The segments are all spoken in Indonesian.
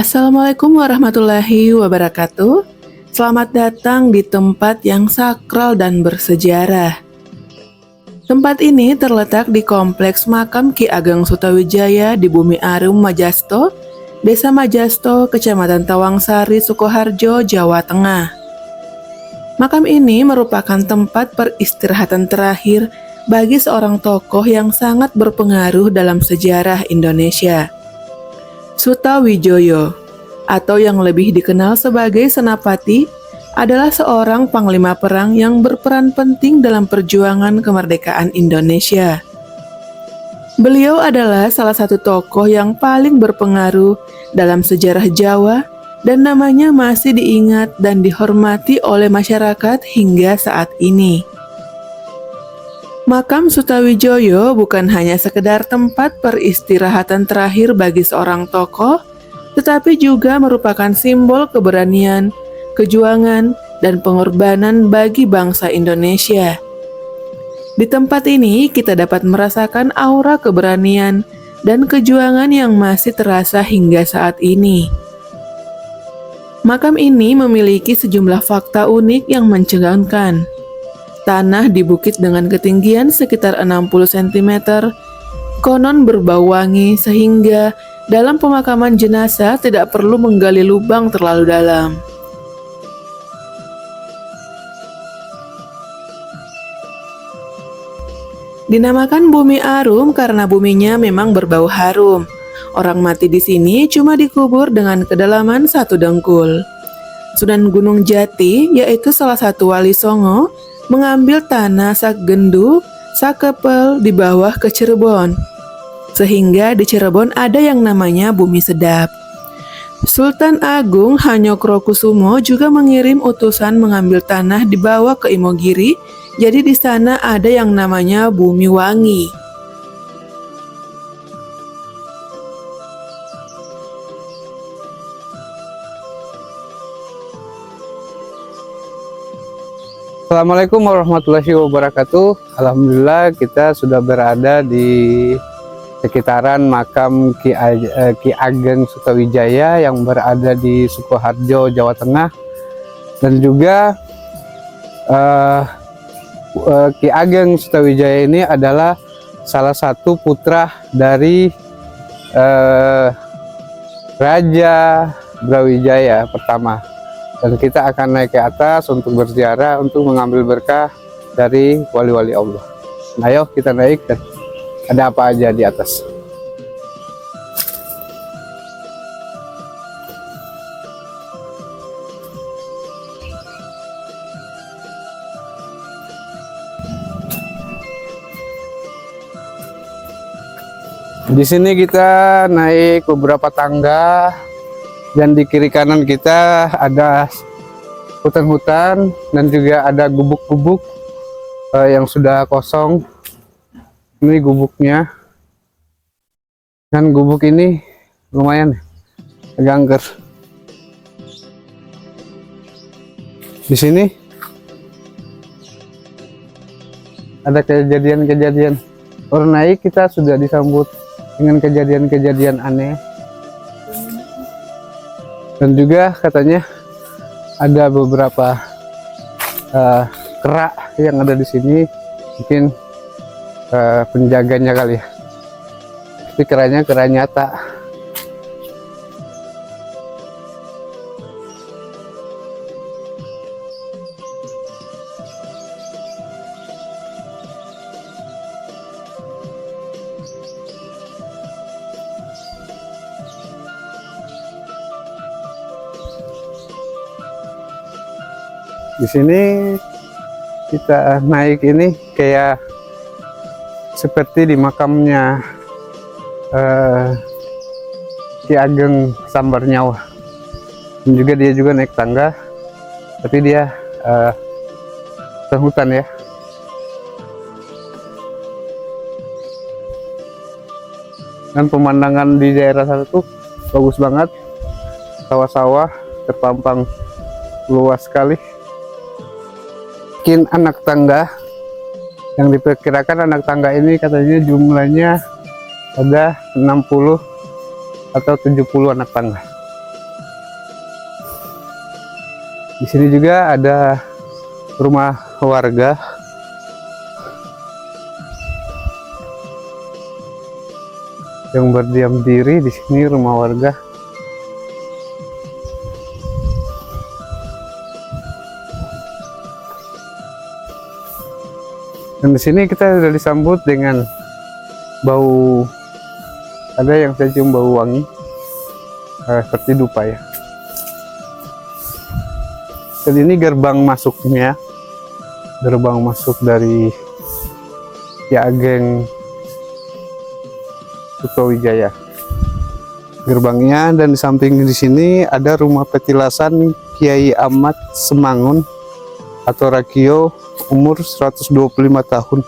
Assalamualaikum warahmatullahi wabarakatuh. Selamat datang di tempat yang sakral dan bersejarah. Tempat ini terletak di Kompleks Makam Ki Ageng Sutawijaya di Bumi Arum Majasto, Desa Majasto, Kecamatan Tawangsari, Sukoharjo, Jawa Tengah. Makam ini merupakan tempat peristirahatan terakhir bagi seorang tokoh yang sangat berpengaruh dalam sejarah Indonesia. Sutawijoyo, atau yang lebih dikenal sebagai Senapati, adalah seorang panglima perang yang berperan penting dalam perjuangan kemerdekaan Indonesia. Beliau adalah salah satu tokoh yang paling berpengaruh dalam sejarah Jawa dan namanya masih diingat dan dihormati oleh masyarakat hingga saat ini. Makam Sutawijoyo bukan hanya sekedar tempat peristirahatan terakhir bagi seorang tokoh, tetapi juga merupakan simbol keberanian, kejuangan, dan pengorbanan bagi bangsa Indonesia. Di tempat ini kita dapat merasakan aura keberanian dan kejuangan yang masih terasa hingga saat ini. Makam ini memiliki sejumlah fakta unik yang mencengangkan. Tanah di bukit dengan ketinggian sekitar 60 cm, konon berbau wangi sehingga dalam pemakaman jenazah tidak perlu menggali lubang terlalu dalam. Dinamakan Bumi Arum karena buminya memang berbau harum. Orang mati di sini cuma dikubur dengan kedalaman 1 dengkul. Sunan Gunung Jati, yaitu salah satu wali Songo, mengambil tanah Sakgendu, Sakepel di bawah ke Cirebon. Sehingga di Cirebon ada yang namanya Bumi Sedap. Sultan Agung Hanyokrokusumo juga mengirim utusan mengambil tanah dibawa ke Imogiri, jadi di sana ada yang namanya Bumi Wangi. Assalamualaikum warahmatullahi wabarakatuh. Alhamdulillah kita sudah berada di sekitaran makam Ki Ageng Sutawijaya yang berada di Sukoharjo, Jawa Tengah. Dan juga Ki Ageng Sutawijaya ini adalah salah satu putra dari Raja Brawijaya pertama. Dan kita akan naik ke atas untuk berziarah, untuk mengambil berkah dari wali-wali Allah. Nah, ayo kita naik dan ada apa aja di atas. Di sini kita naik beberapa tangga. Dan di kiri kanan kita ada hutan-hutan dan juga ada gubuk-gubuk yang sudah kosong. Ini gubuknya. Dan gubuk ini lumayan agak angker. Di sini ada kejadian-kejadian. Orang naik kita sudah disambut dengan kejadian-kejadian aneh. Dan juga katanya ada beberapa kera yang ada di sini, mungkin penjaganya kali ya. Tapi keranya kera nyata. Di sini kita naik ini kayak seperti di makamnya Ki Ageng Sambarnyawa. Dan juga dia juga naik tangga, tapi dia hutan ya. Dan pemandangan di daerah sana tuh bagus banget, sawah-sawah terpampang luas sekali. Mungkin anak tangga yang diperkirakan anak tangga ini katanya jumlahnya ada 60 atau 70 anak tangga. Di sini juga ada rumah warga. Yang berdiam diri di sini rumah warga. Dan di sini kita sudah disambut dengan bau, ada yang saya cium bau wangi, seperti dupa ya. Dan ini gerbang masuknya, gerbang masuk dari Ki Ageng Sukrowijaya. Gerbangnya, dan di samping di sini ada rumah petilasan Kiai Ahmad Semangun atau Rakio, umur 125 tahun.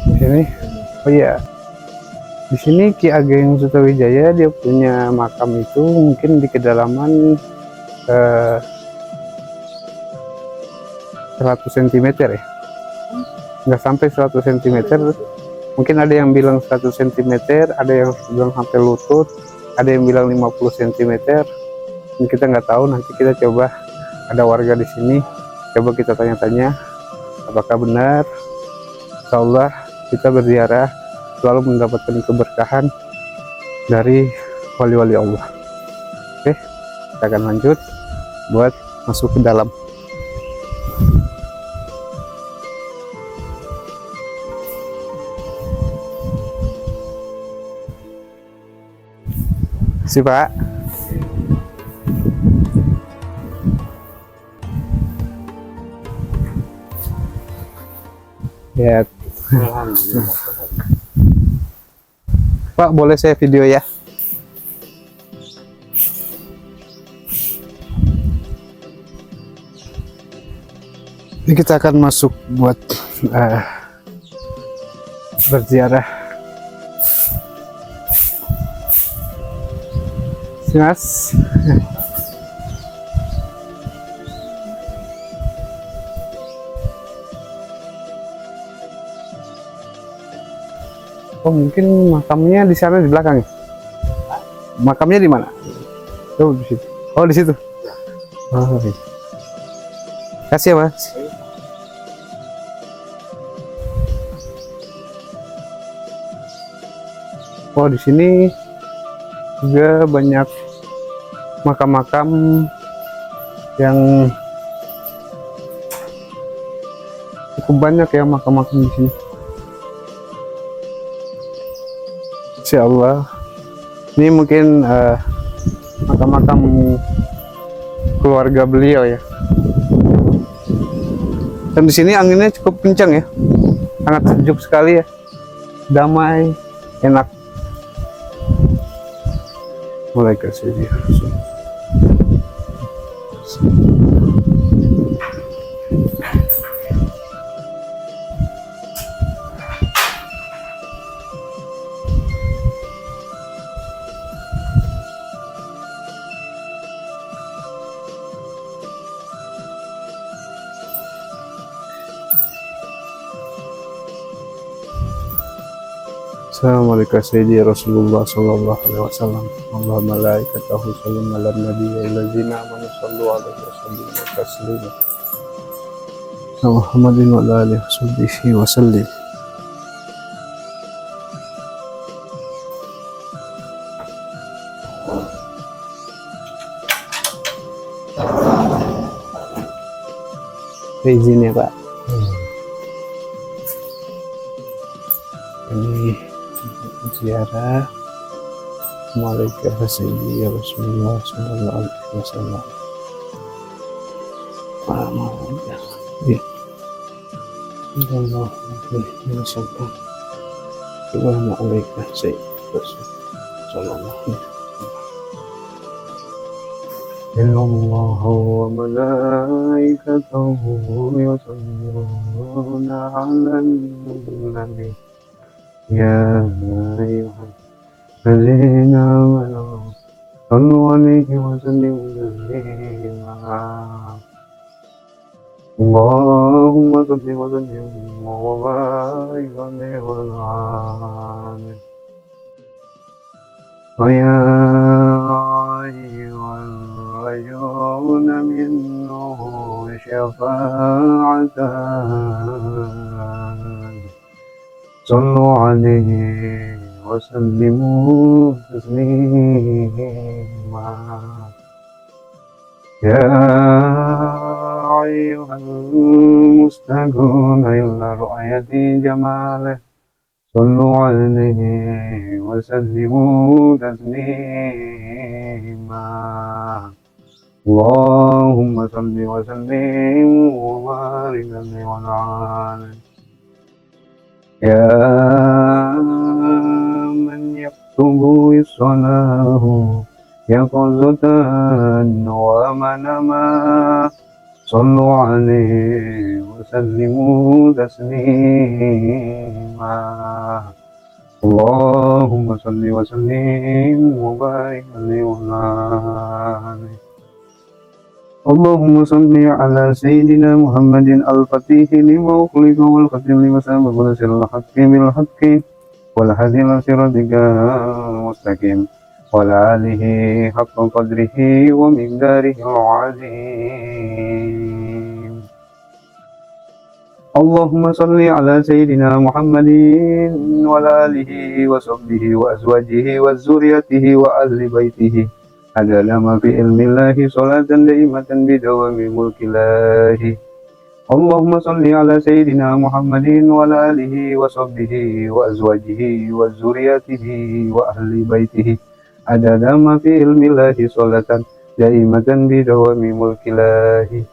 Di sini, oh iya, di sini Ki Ageng Sukrowijaya dia punya makam itu mungkin di kedalaman 100 cm ya, nggak sampai 100 cm, mungkin ada yang bilang 100 cm, ada yang bilang sampai lutut, ada yang bilang 50 cm. Dan kita nggak tahu, nanti kita coba, ada warga di sini, coba kita tanya-tanya apakah benar. Insya Allah kita berziarah selalu mendapatkan keberkahan dari wali-wali Allah. Oke, kita akan lanjut buat masuk ke dalam. Si Pak. Ya. Pak, boleh saya video ya? Ini kita akan masuk buat berziarah. Mas. Oh, mungkin makamnya di sana, di belakang ya? Makamnya di mana? Oh, di situ. Oh, di situ. Oh, iya. Kasih ya, Mas. Oh, di sini juga banyak makam-makam yang cukup banyak ya, makam-makam di sini. Insya Allah, ini mungkin makam-makam keluarga beliau ya. Dan di sini anginnya cukup kencang ya, sangat sejuk sekali ya, damai, enak. Mulai ke sini. Assalamualaikum warahmatullahi Rasulullah sallallahu alaihi wasallam. Allah malaikatahu yusholluna 'alan nabiyyi allazina amanu shallu 'alaihi wa sallimu taslima. Muhammadin wa ala alihi washabbihi wa sallim. Izin ya, Pak. Ini ziarah malaikat Sayyidi Rasulullah sallallahu alaihi wasallam. Sallallahu alaihi wasallam. Subhana alaika Sayyidi Rasulullah sallallahu alaihi wasallam. Innallaha wa malaikatahu yusholluna 'alan nabi. Ya ayyuhalladzina amanu sallu 'alaihi wa sallimu taslima. Allahumma صل وسلم وبارك عليه وعلى آله ويا أيها الرجل منه شفاعة صلوا عليه وسلموا تسليما يا أيها المستغون إلى رؤية جماله صلوا عليه وسلموا تسليما اللهم صل وسلم وبارك عليه وعلى آله يا من يكتب الصلاة يقظة ومنما صلوا عليه وسلموا تسليما اللهم صل وسلم وبارك عليه وعلى آله اللهم صل على سيدنا محمد الفاتح لما أغلق والختم لما سبق ناصر الحق بالحق والهادي إلى صراطك المستقيم وعلى آله حق قدره ومقداره العظيم اللهم صل على سيدنا محمد وعلى آله وصحبه وأزواجه وذريته وأهل بيته عدد ما في علم الله صلاة دائمة بدوام ملك الله اللهم صل على سيدنا محمد وعلى آله وصحبه وأزواجه وذريته وأهل بيته عدد ما في علم الله صلاة دائمة بدوام ملك الله.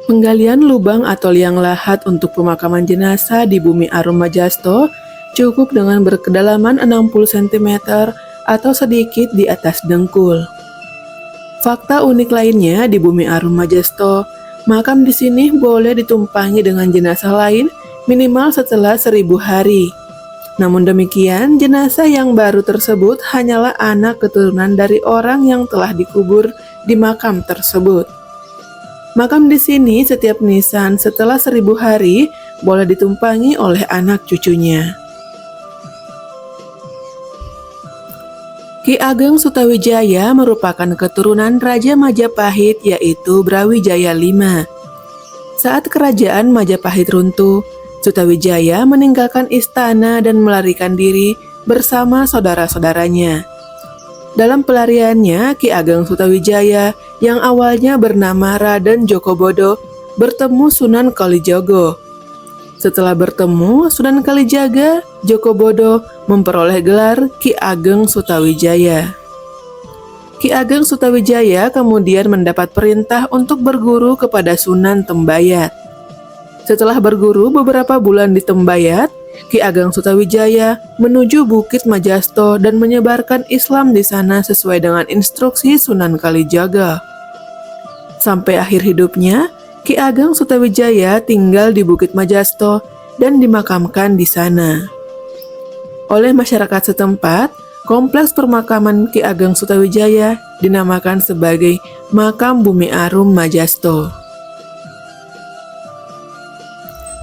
Penggalian lubang atau liang lahat untuk pemakaman jenazah di Bumi Arum Majasto cukup dengan berkedalaman 60 cm atau sedikit di atas dengkul. Fakta unik lainnya di Bumi Arum Majasto, makam di sini boleh ditumpangi dengan jenazah lain minimal setelah 1000 hari. Namun demikian, jenazah yang baru tersebut hanyalah anak keturunan dari orang yang telah dikubur di makam tersebut. Makam di sini setiap nisan setelah 1000 hari boleh ditumpangi oleh anak cucunya. Ki Ageng Sutawijaya merupakan keturunan Raja Majapahit yaitu Brawijaya V. Saat kerajaan Majapahit runtuh, Sutawijaya meninggalkan istana dan melarikan diri bersama saudara-saudaranya. Dalam pelariannya, Ki Ageng Sutawijaya yang awalnya bernama Raden Jogobodo bertemu Sunan Kalijaga. Setelah bertemu Sunan Kalijaga, Jogobodo memperoleh gelar Ki Ageng Sutawijaya. Ki Ageng Sutawijaya kemudian mendapat perintah untuk berguru kepada Sunan Tembayat. Setelah berguru beberapa bulan di Tembayat, Ki Ageng Sutawijaya menuju Bukit Majasto dan menyebarkan Islam di sana sesuai dengan instruksi Sunan Kalijaga. Sampai akhir hidupnya, Ki Ageng Sutawijaya tinggal di Bukit Majasto dan dimakamkan di sana. Oleh masyarakat setempat, kompleks permakaman Ki Ageng Sutawijaya dinamakan sebagai Makam Bumi Arum Majasto.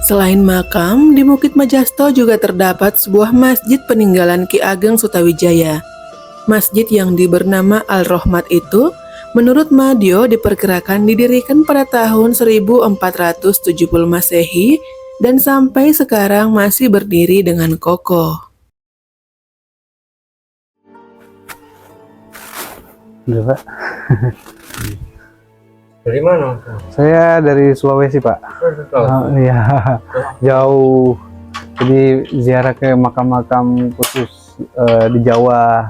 Selain makam, di Bukit Majasto juga terdapat sebuah masjid peninggalan Ki Ageng Sutawijaya. Masjid yang bernama Al-Rohmat itu, menurut Madyo diperkirakan didirikan pada tahun 1470 Masehi dan sampai sekarang masih berdiri dengan kokoh. Udah, Pak. Dari mana? Saya dari Sulawesi, Pak. Oh, iya, jauh. Jadi ziarah ke makam-makam khusus di Jawa.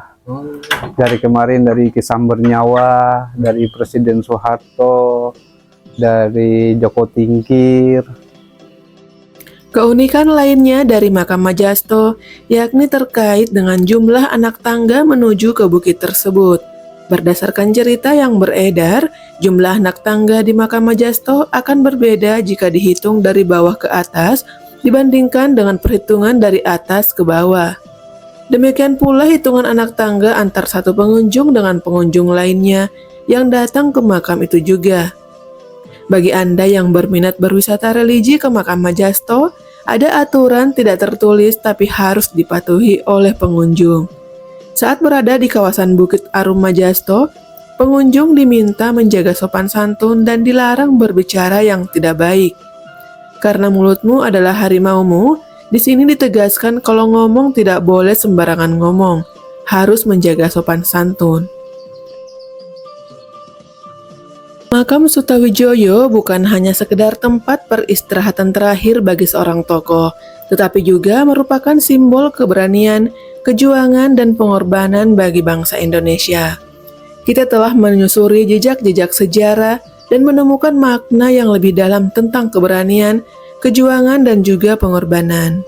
Dari kemarin dari Kisah Bernyawa, dari Presiden Soeharto, dari Joko Tingkir. Keunikan lainnya dari makam Majasto yakni terkait dengan jumlah anak tangga menuju ke bukit tersebut. Berdasarkan cerita yang beredar, jumlah anak tangga di makam Majasto akan berbeda jika dihitung dari bawah ke atas dibandingkan dengan perhitungan dari atas ke bawah. Demikian pula hitungan anak tangga antar satu pengunjung dengan pengunjung lainnya yang datang ke makam itu juga. Bagi Anda yang berminat berwisata religi ke makam Majasto, ada aturan tidak tertulis tapi harus dipatuhi oleh pengunjung. Saat berada di kawasan Bukit Arum Majasto, pengunjung diminta menjaga sopan santun dan dilarang berbicara yang tidak baik. Karena mulutmu adalah harimaumu, di sini ditegaskan kalau ngomong tidak boleh sembarangan ngomong, harus menjaga sopan santun. Makam Sutawijoyo bukan hanya sekedar tempat peristirahatan terakhir bagi seorang tokoh, tetapi juga merupakan simbol keberanian, kejuangan, dan pengorbanan bagi bangsa Indonesia. Kita telah menyusuri jejak-jejak sejarah dan menemukan makna yang lebih dalam tentang keberanian, kejuangan, dan juga pengorbanan.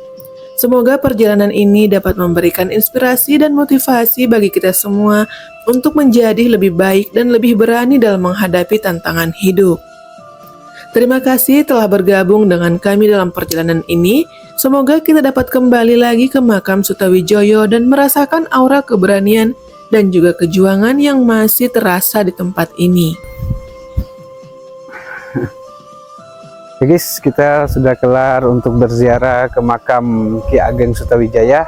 Semoga perjalanan ini dapat memberikan inspirasi dan motivasi bagi kita semua untuk menjadi lebih baik dan lebih berani dalam menghadapi tantangan hidup. Terima kasih telah bergabung dengan kami dalam perjalanan ini. Semoga kita dapat kembali lagi ke makam Sutawijoyo dan merasakan aura keberanian dan juga kejuangan yang masih terasa di tempat ini. Oke guys, kita sudah kelar untuk berziarah ke makam Ki Ageng Sutawijaya.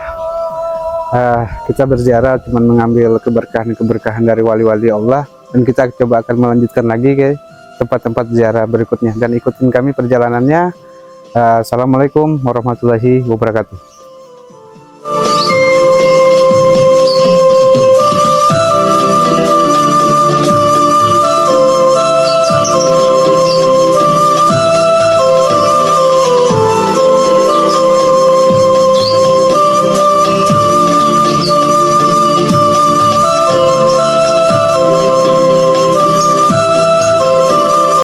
Kita berziarah cuma mengambil keberkahan dari wali-wali Allah, dan kita coba akan melanjutkan lagi ke tempat-tempat ziarah berikutnya, dan ikutin kami perjalanannya. Assalamualaikum warahmatullahi wabarakatuh.